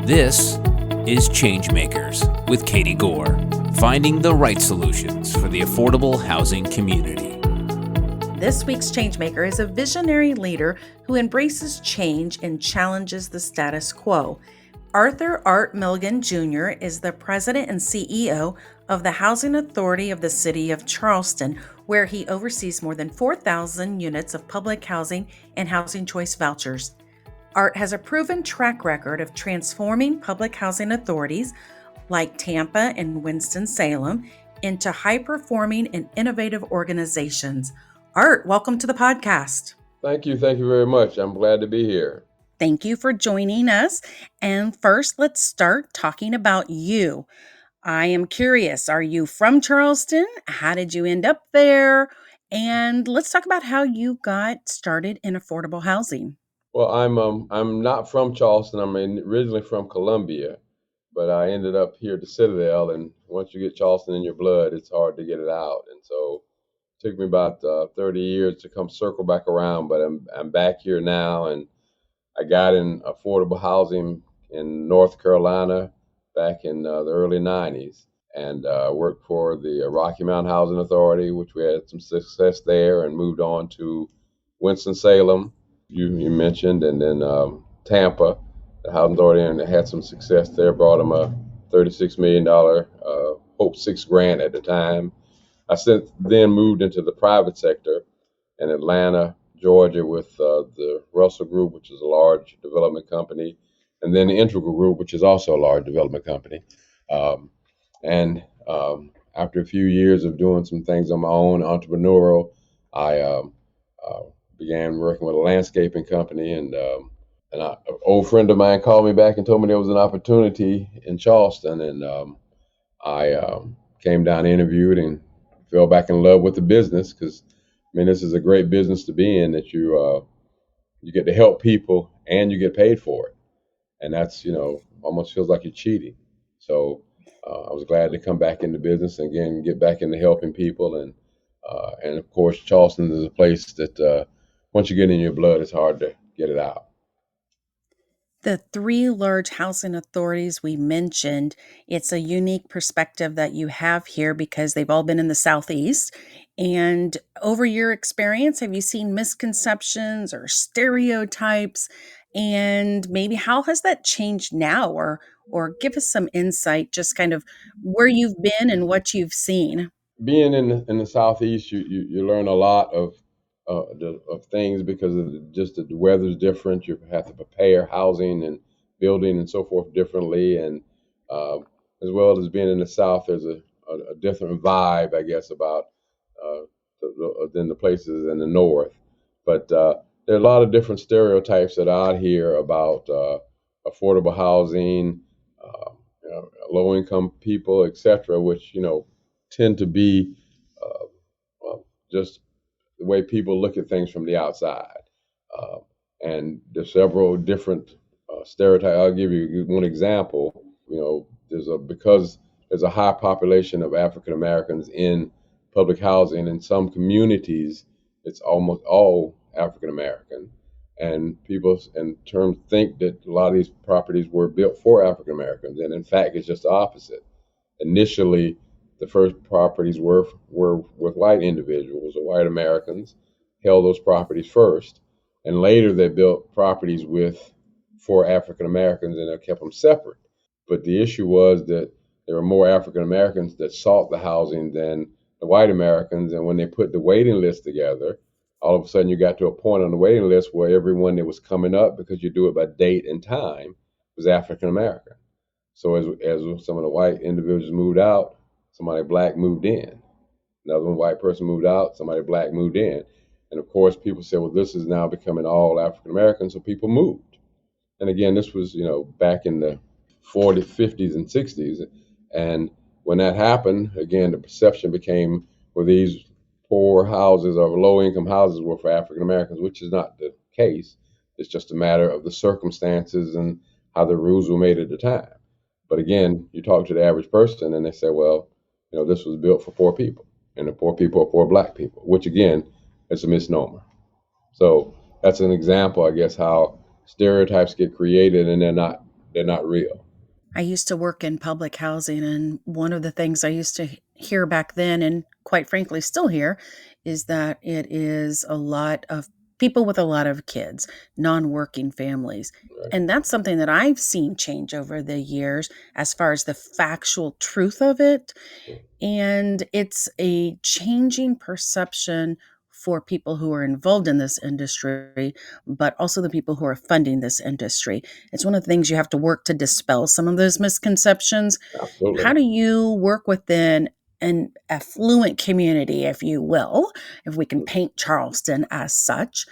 This is ChangeMakers with Katie Goar, finding the right solutions for the affordable housing community. This week's ChangeMaker is a visionary leader who embraces change and challenges the status quo. Arthur Art Milligan Jr. is the president and CEO of the Housing Authority of the City of Charleston, where he oversees more than 4,000 units of public housing and housing choice vouchers. Art has a proven track record of transforming public housing authorities like Tampa and Winston Salem into high-performing and innovative organizations. Art, welcome to the podcast. Thank you very much. I'm glad to be here. Thank you for joining us. And first, let's start talking about you. I am curious, are you from Charleston? How did you end up there? And let's talk about how you got started in affordable housing. Well, I'm not from Charleston. I'm originally from Columbia, but I ended up here at the Citadel. And once you get Charleston in your blood, it's hard to get it out. And so it took me about 30 years to come circle back around. But I'm back here now, and I got in affordable housing in North Carolina back in the early 90s, and worked for the Rocky Mountain Housing Authority, which we had some success there, and moved on to Winston-Salem, you mentioned, and then Tampa, the Housing Authority, and had some success there, brought them a $36 million Hope 6 grant at the time. I then moved into the private sector in Atlanta, Georgia, with the Russell Group, which is a large development company, and then the Integral Group, which is also a large development company. After a few years of doing some things on my own, entrepreneurial, I began working with a landscaping company, and an old friend of mine called me back and told me there was an opportunity in Charleston, and I came down, interviewed, and fell back in love with the business, because this is a great business to be in, that you get to help people and you get paid for it. And that's, almost feels like you're cheating. So I was glad to come back into business and again, get back into helping people. And of course, Charleston is a place that once you get in your blood, it's hard to get it out. The three large housing authorities we mentioned, it's a unique perspective that you have here because they've all been in the Southeast. And over your experience, have you seen misconceptions or stereotypes? And maybe how has that changed now? Or give us some insight, just kind of where you've been and what you've seen. Being in the Southeast, you learn a lot of things because of just the weather's different. You have to prepare housing and building and so forth differently, and as well as being in the South, there's a different vibe, I guess, about than the places in the North. But there are a lot of different stereotypes that are out here about affordable housing, low-income people, etc., which tend to be just the way people look at things from the outside. And there's several different stereotypes. I'll give you one example. Because there's a high population of African Americans in public housing, in some communities, it's almost all African American. And people in turn think that a lot of these properties were built for African Americans. And in fact, it's just the opposite. Initially, the first properties were with white individuals or white Americans, held those properties first, and later they built properties for African Americans, and they kept them separate. But the issue was that there were more African Americans that sought the housing than the white Americans, and when they put the waiting list together, all of a sudden you got to a point on the waiting list where everyone that was coming up, because you do it by date and time, was African American. So as some of the white individuals moved out, somebody black moved in. Another white person moved out, somebody black moved in. And of course, people said, well, this is now becoming all African American, so people moved. And again, this was, back in the 40s, 50s, and 60s. And when that happened, again, the perception became, well, these poor houses or low-income houses were for African Americans, which is not the case. It's just a matter of the circumstances and how the rules were made at the time. But again, you talk to the average person and they say, well, this was built for poor people, and the poor people are poor black people, which again, is a misnomer. So that's an example, I guess, how stereotypes get created and they're not they're not real. I used to work in public housing, and one of the things I used to hear back then, and quite frankly still hear, is that it is a lot of people with a lot of kids, non-working families. Right? And that's something that I've seen change over the years as far as the factual truth of it. And it's a changing perception for people who are involved in this industry, but also the people who are funding this industry. It's one of the things you have to work to dispel some of those misconceptions. How Absolutely. do you work within an affluent community, if you will, if we can paint Charleston as such?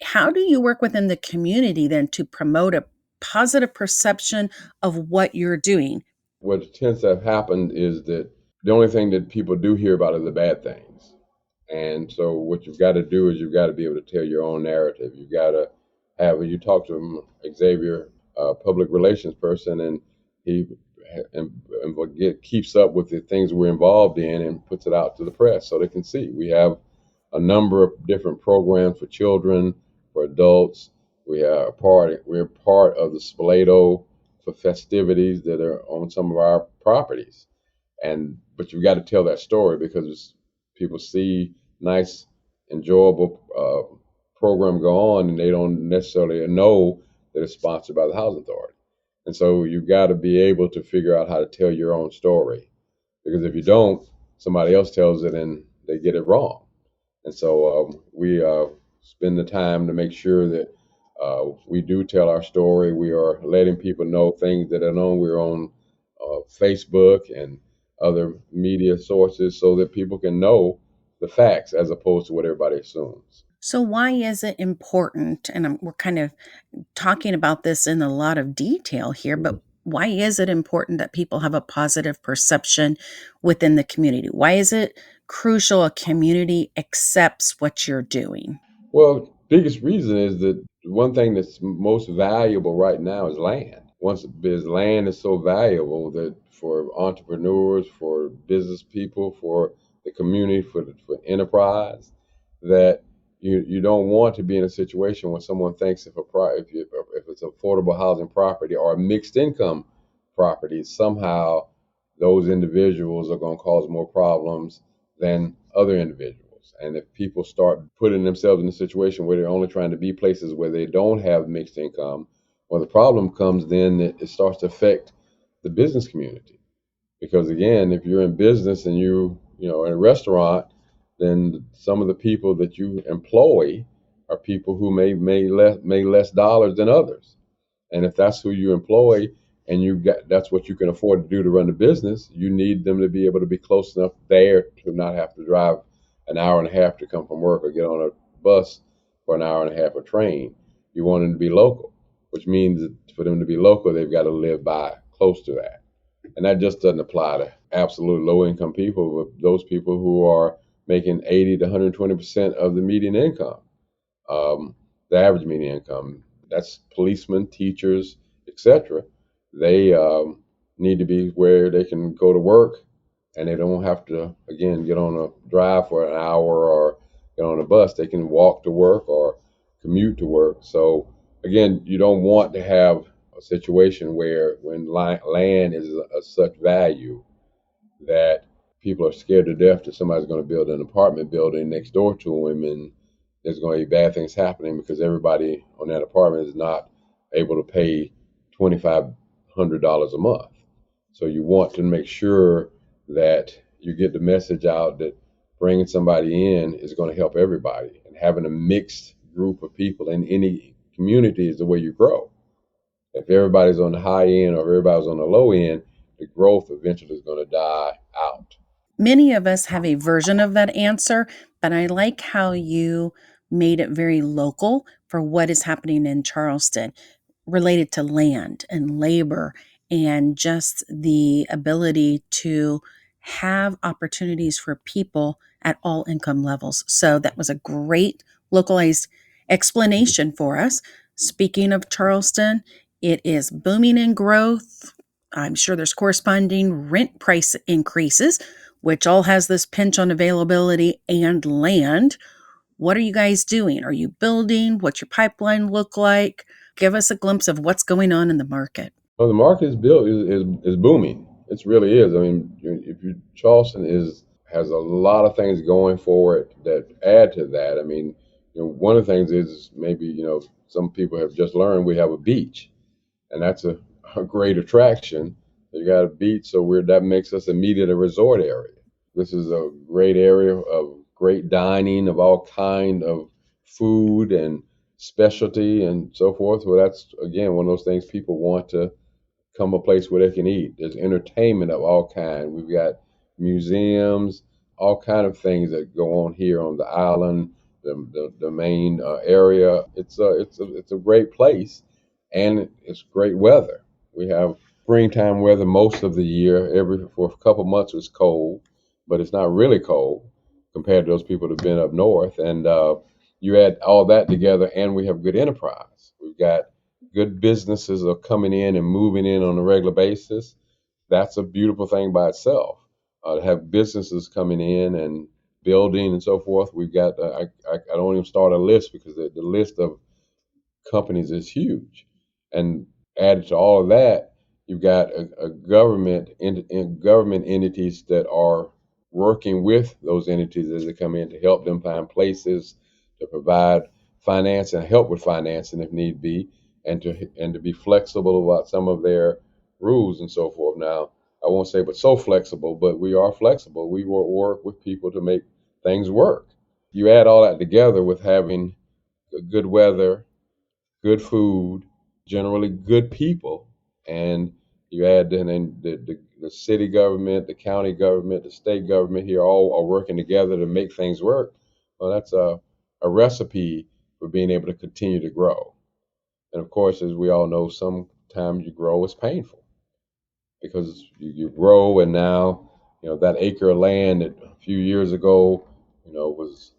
How do you work within the community then to promote a positive perception of what you're doing? What tends to have happened is that the only thing that people do hear about are the bad things. And so what you've got to do is you've got to be able to tell your own narrative. You've got to have, when you talk to Xavier, public relations person, and he keeps up with the things we're involved in and puts it out to the press so they can see. We have a number of different programs for children, for adults. We're part of the Spoleto for festivities that are on some of our properties. But you've got to tell that story because people see nice, enjoyable program go on, and they don't necessarily know that it's sponsored by the Housing Authority. And so you've got to be able to figure out how to tell your own story, because if you don't, somebody else tells it and they get it wrong. And so we spend the time to make sure that we do tell our story. We are letting people know things that are known. We're on Facebook and other media sources so that people can know the facts as opposed to what everybody assumes. So, why is it important? And we're kind of talking about this in a lot of detail here, but why is it important that people have a positive perception within the community? Why is it crucial a community accepts what you're doing? Well, biggest reason is that one thing that's most valuable right now is land. Once because land is so valuable that for entrepreneurs, for business people, for the community, for enterprise, that you don't want to be in a situation where someone thinks if it's affordable housing property or a mixed income property, somehow those individuals are going to cause more problems than other individuals. And if people start putting themselves in a situation where they're only trying to be places where they don't have mixed income, well, the problem comes then that it starts to affect the business community. Because again, if you're in business and you know in a restaurant, then some of the people that you employ are people who may less dollars than others. And if that's who you employ and that's what you can afford to do to run the business, you need them to be able to be close enough there to not have to drive an hour and a half to come from work or get on a bus for an hour and a half or train. You want them to be local, which means that for them to be local, they've got to live by close to that. And that just doesn't apply to absolute low income people, but those people who are making 80 to 120% of the median income, the average median income. That's policemen, teachers, etc. They need to be where they can go to work and they don't have to, again, get on a drive for an hour or get on a bus. They can walk to work or commute to work. So, again, you don't want to have a situation where when land is of such value that people are scared to death that somebody's going to build an apartment building next door to them and there's going to be bad things happening because everybody on that apartment is not able to pay $2,500 a month. So you want to make sure that you get the message out that bringing somebody in is going to help everybody, and having a mixed group of people in any community is the way you grow. If everybody's on the high end or everybody's on the low end, the growth eventually is going to die out. Many of us have a version of that answer, but I like how you made it very local for what is happening in Charleston related to land and labor and just the ability to have opportunities for people at all income levels. So that was a great localized explanation for us. Speaking of Charleston, it is booming in growth. I'm sure there's corresponding rent price increases, which all has this pinch on availability and land. What are you guys doing? Are you building? What's your pipeline look like? Give us a glimpse of what's going on in the market. Well, the market is built is booming. It really is. I mean, if you Charleston is has a lot of things going for it that add to that. I mean, one of the things is maybe some people have just learned we have a beach, and that's a great attraction. You got a beach, so that makes us immediately a resort area. This is a great area of great dining of all kind of food and specialty and so forth. Well, that's again one of those things people want to come a place where they can eat. There's entertainment of all kind. We've got museums, all kind of things that go on here on the island, the main area. It's a great place, and it's great weather. We have springtime weather most of the year. For a couple months it's cold, but it's not really cold compared to those people that have been up north. And you add all that together, and we have good enterprise. We've got good businesses are coming in and moving in on a regular basis. That's a beautiful thing by itself. To have businesses coming in and building and so forth. We've got I don't even start a list because the list of companies is huge, and added to all of that, you've got a government entities that are working with those entities as they come in to help them find places to provide finance and help with financing if need be, and to be flexible about some of their rules and so forth. Now, I won't say but so flexible, but we are flexible. We will work with people to make things work. You add all that together with having good weather, good food, generally good people, and you add then in the city government, the county government, the state government here all are working together to make things work. Well, that's a recipe for being able to continue to grow. And of course, as we all know, sometimes you grow is painful because you grow, and now that acre of land that a few years ago was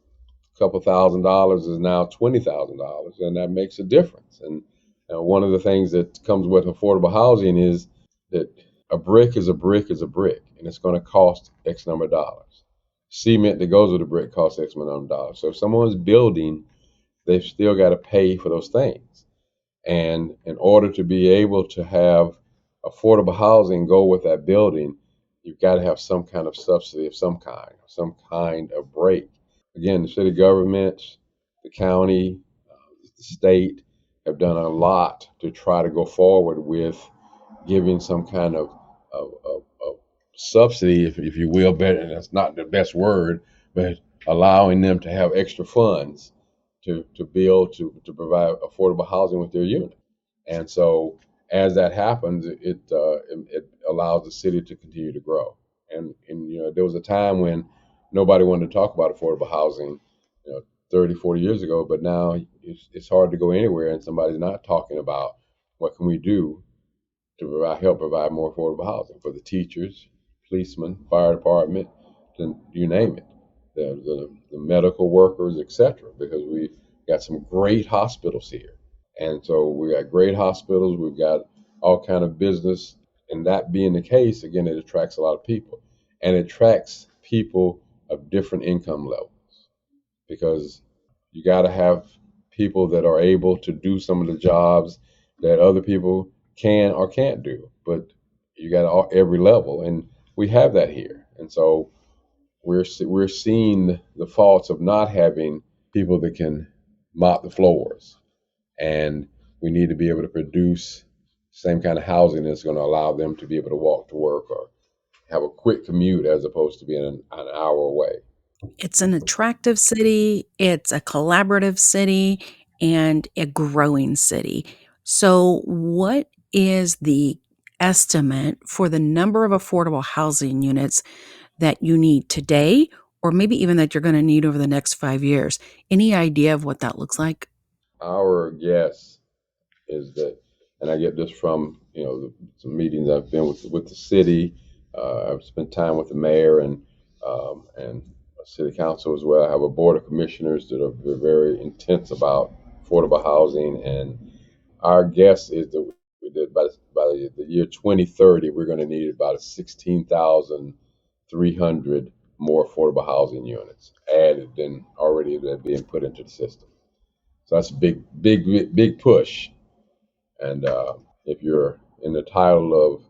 couple $1,000s is now $20,000, and that makes a difference. And one of the things that comes with affordable housing is that a brick is a brick is a brick, and it's going to cost X number of dollars. Cement that goes with a brick costs X number of dollars. So if someone's building, they've still got to pay for those things. And in order to be able to have affordable housing go with that building, you've got to have some kind of subsidy of some kind of break. Again, the city governments, the county, the state have done a lot to try to go forward with giving some kind of subsidy, if you will, better, and that's not the best word, but allowing them to have extra funds to build, to provide affordable housing with their unit. And so as that happens, it allows the city to continue to grow. And there was a time when nobody wanted to talk about affordable housing, 30, 40 years ago, but now it's hard to go anywhere and somebody's not talking about what can we do to help provide more affordable housing for the teachers, policemen, fire department, you name it, the medical workers, etc. Because we got some great hospitals here. And so we got great hospitals, we've got all kind of business, and that being the case, again, it attracts a lot of people, and it attracts people of different income levels, because you got to have people that are able to do some of the jobs that other people can or can't do, but you got every level, and we have that here. And so we're seeing the faults of not having people that can mop the floors, and we need to be able to produce same kind of housing that's going to allow them to be able to walk to work or have a quick commute as opposed to being an hour away. It's an attractive city, it's a collaborative city, and a growing city. So, what is the estimate for the number of affordable housing units that you need today, or maybe even that you're going to need over the next 5 years? Any idea of what that looks like? Our guess is that, and I get this from some meetings I've been with the city. I've spent time with the mayor and city council as well. I have a board of commissioners that are very intense about affordable housing, and our guess is that by the year 2030, we're going to need about 16,300 more affordable housing units added than already that being put into the system. So that's a big push. And if in the title of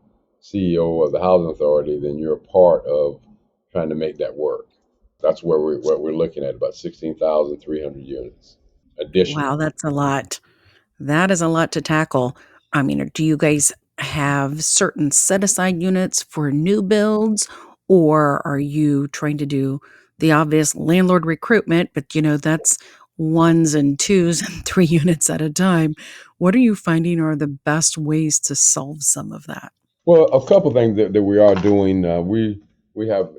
CEO of the Housing Authority, then you're a part of trying to make that work. That's where what we're looking at, about 16,300 units Wow, additional. that's a lot. That is a lot to tackle. I mean, do you guys have certain set aside units for new builds, or are you trying to do the obvious landlord recruitment, but that's ones and twos and three units at a time? What are you finding are the best ways to solve some of that? Well, a couple things that we are doing. We have,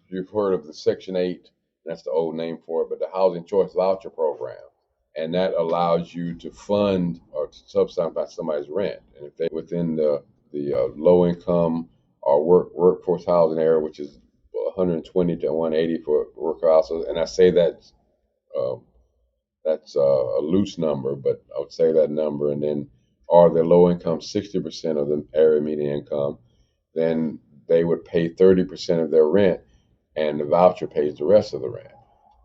you've heard of the Section 8, that's the old name for it, but the Housing Choice Voucher Program. And that allows you to fund or to subsidize somebody's rent. And if they within the low income or workforce housing area, which is 120 to 180 for workforce houses, and I say uh, that's a loose number, but I would say that number, and then are the low income 60% of the area median income, then they would pay 30% of their rent, and the voucher pays the rest of the rent.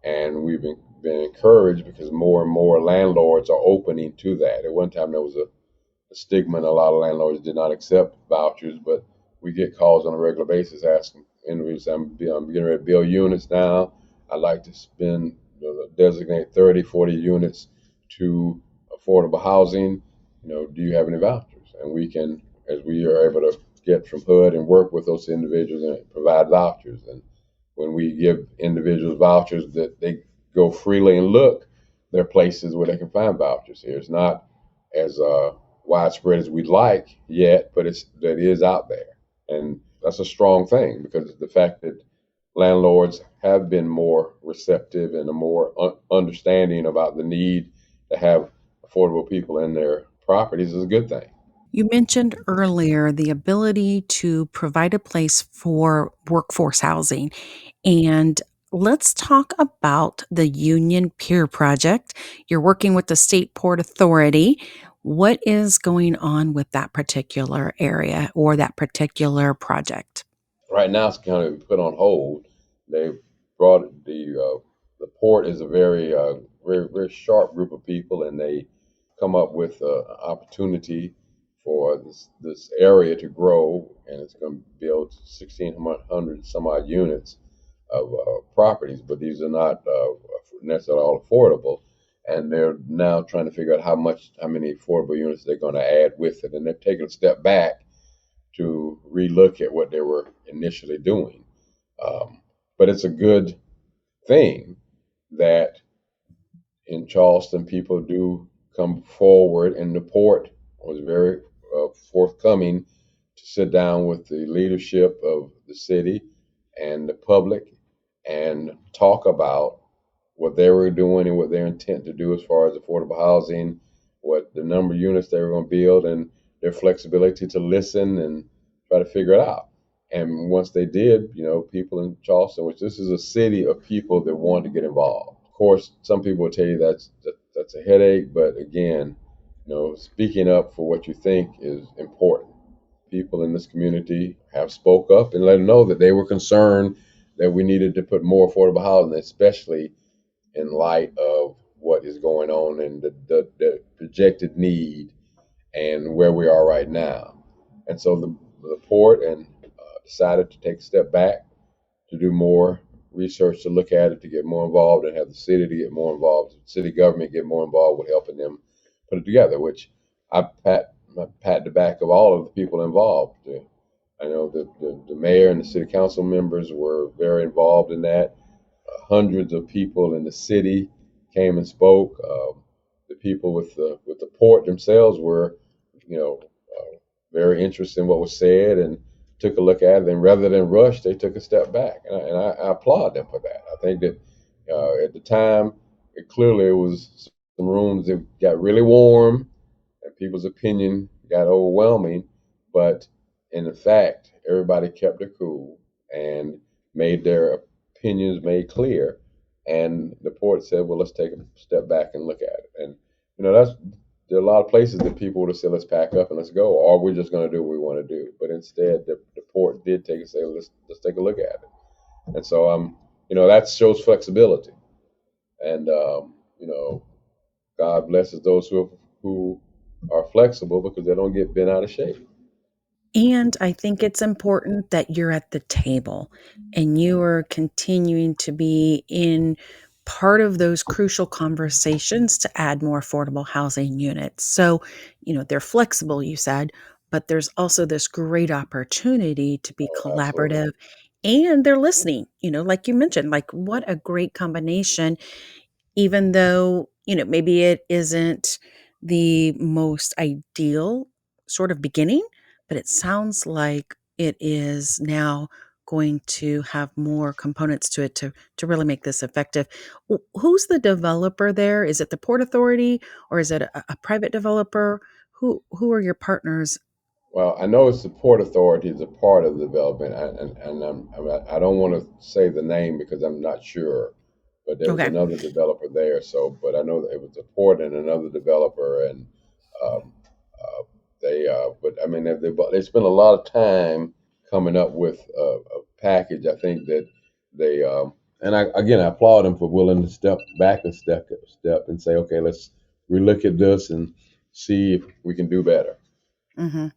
And we've been encouraged because more and more landlords are opening to that. At one time, there was a stigma, and a lot of landlords did not accept vouchers, but we get calls on a regular basis asking individuals, I'm getting ready to build units now. I'd like to spend, designate 30, 40 units to affordable housing. Do you have any vouchers? And we can, as we are able to get from HUD and work with those individuals and provide vouchers. And when we give individuals vouchers, that they go freely and look, there are places where they can find vouchers here. It's not as widespread as we'd like yet, but that is out there. And that's a strong thing because the fact that landlords have been more receptive and a more understanding about the need to have affordable people in their properties is a good thing. You mentioned earlier the ability to provide a place for workforce housing. And let's talk about the Union Pier Project. You're working with the State Port Authority. What is going on with that particular area or that particular project? Right now, it's kind of put on hold. They brought the port is a very sharp group of people, and they come up with an opportunity for this area to grow, and it's going to build 1,600 some odd units of properties, but these are not necessarily all affordable. And they're now trying to figure out how many affordable units they're going to add with it, and they're taking a step back to relook at what they were initially doing. But it's a good thing that in Charleston people do come forward, and the port was very forthcoming to sit down with the leadership of the city and the public and talk about what they were doing and what their intent to do as far as affordable housing, what the number of units they were going to build, and their flexibility to listen and try to figure it out. And once they did, people in Charleston, which this is a city of people that want to get involved. Of course, some people will tell you that's a headache, but again, speaking up for what you think is important. People in this community have spoke up and let them know that they were concerned that we needed to put more affordable housing, especially in light of what is going on and the projected need and where we are right now. And so the port and decided to take a step back to do more research, to look at it, to get more involved, and have the city to get more involved, city government get more involved with helping them put it together, which I pat the back of all of the people involved. I know that the mayor and the city council members were very involved in that. Hundreds of people in the city came and spoke. The people with the port themselves were, very interested in what was said and took a look at it. And rather than rush, they took a step back, and I applaud them for that. I think that at the time, it was some rooms that got really warm, and people's opinion got overwhelming. But in fact, everybody kept their cool and made their opinions made clear. And the port said, "Well, let's take a step back and look at it." And there are a lot of places that people would have said, "Let's pack up and let's go," or we're just going to do what we want to do. But instead, the port did take and say, "Let's take a look at it." And so, that shows flexibility. And God blesses those who are flexible because they don't get bent out of shape. And I think it's important that you're at the table and you are continuing to be in part of those crucial conversations to add more affordable housing units. So, they're flexible, you said, but there's also this great opportunity to be Oh, absolutely. collaborative and they're listening, like you mentioned, like what a great combination even though, maybe it isn't the most ideal sort of beginning, but it sounds like it is now going to have more components to it to really make this effective. Who's the developer there? Is it the Port Authority or is it a private developer? Who are your partners? Well, I know it's the Port Authority is a part of the development, and I don't want to say the name because I'm not sure, but there was Okay. another developer there. So, but I know that it was the port and another developer, and um, but I mean, they spent a lot of time coming up with a package. I think that they, and I applaud them for willing to step back and step and say, okay, let's relook at this and see if we can do better. hmm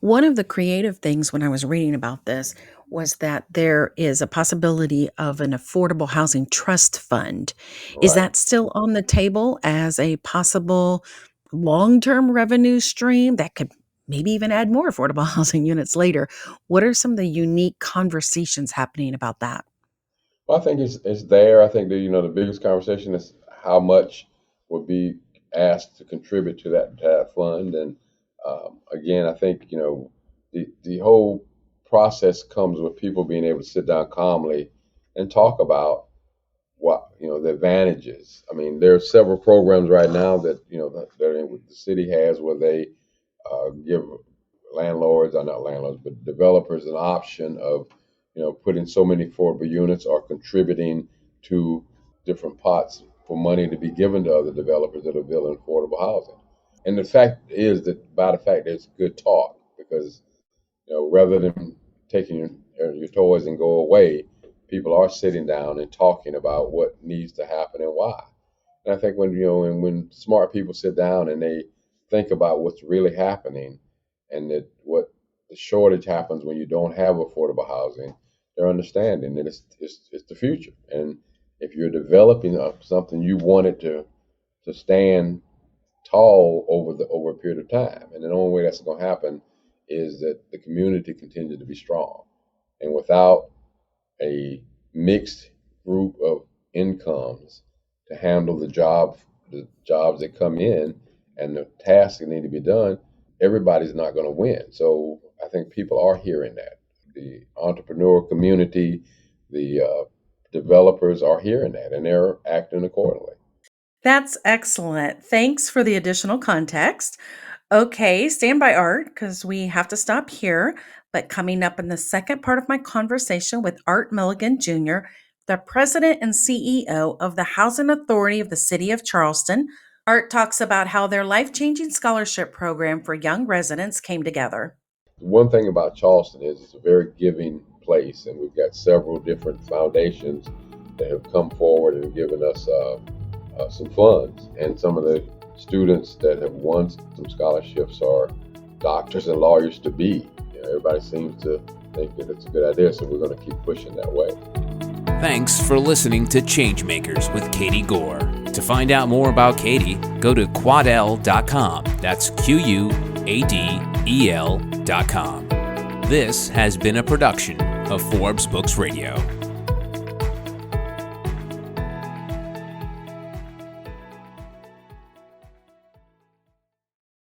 One of the creative things when I was reading about this was that there is a possibility of an affordable housing trust fund. Is Right. that still on the table as a possible long term revenue stream that could maybe even add more affordable housing units later? What are some of the unique conversations happening about that? Well, I think it's there. I think the biggest conversation is how much would be asked to contribute to that fund, and again, I think the whole process comes with people being able to sit down calmly and talk about what the advantages. I mean, there are several programs right now that the city has where they give landlords, or not landlords, but developers an option of, putting so many affordable units or contributing to different pots for money to be given to other developers that are building affordable housing. And the fact is that by the fact that it's good talk because, rather than taking your toys and go away, people are sitting down and talking about what needs to happen and why. And I think when smart people sit down and they think about what's really happening and that what the shortage happens when you don't have affordable housing, they're understanding that it's the future. And if you're developing something, you want it to stand tall over a period of time. And the only way that's going to happen is that the community continues to be strong. And without a mixed group of incomes to handle the jobs that come in and the tasks that need to be done, everybody's not going to win. So I think people are hearing that. The entrepreneur community, the developers are hearing that, and they're acting accordingly. That's excellent. Thanks for the additional context. Okay, stand by, Art, because we have to stop here. But coming up in the second part of my conversation with Art Milligan Jr., the president and CEO of the Housing Authority of the City of Charleston, Art talks about how their life changing scholarship program for young residents came together. One thing about Charleston is it's a very giving place, and we've got several different foundations that have come forward and given us some funds. And some of the students that have won some scholarships are doctors and lawyers to be. Everybody seems to think that it's a good idea, so we're going to keep pushing that way. Thanks for listening to ChangeMakers with Katie Goar. To find out more about Katie, go to quadel.com. That's QUADEL.com. This has been a production of Forbes Books Radio.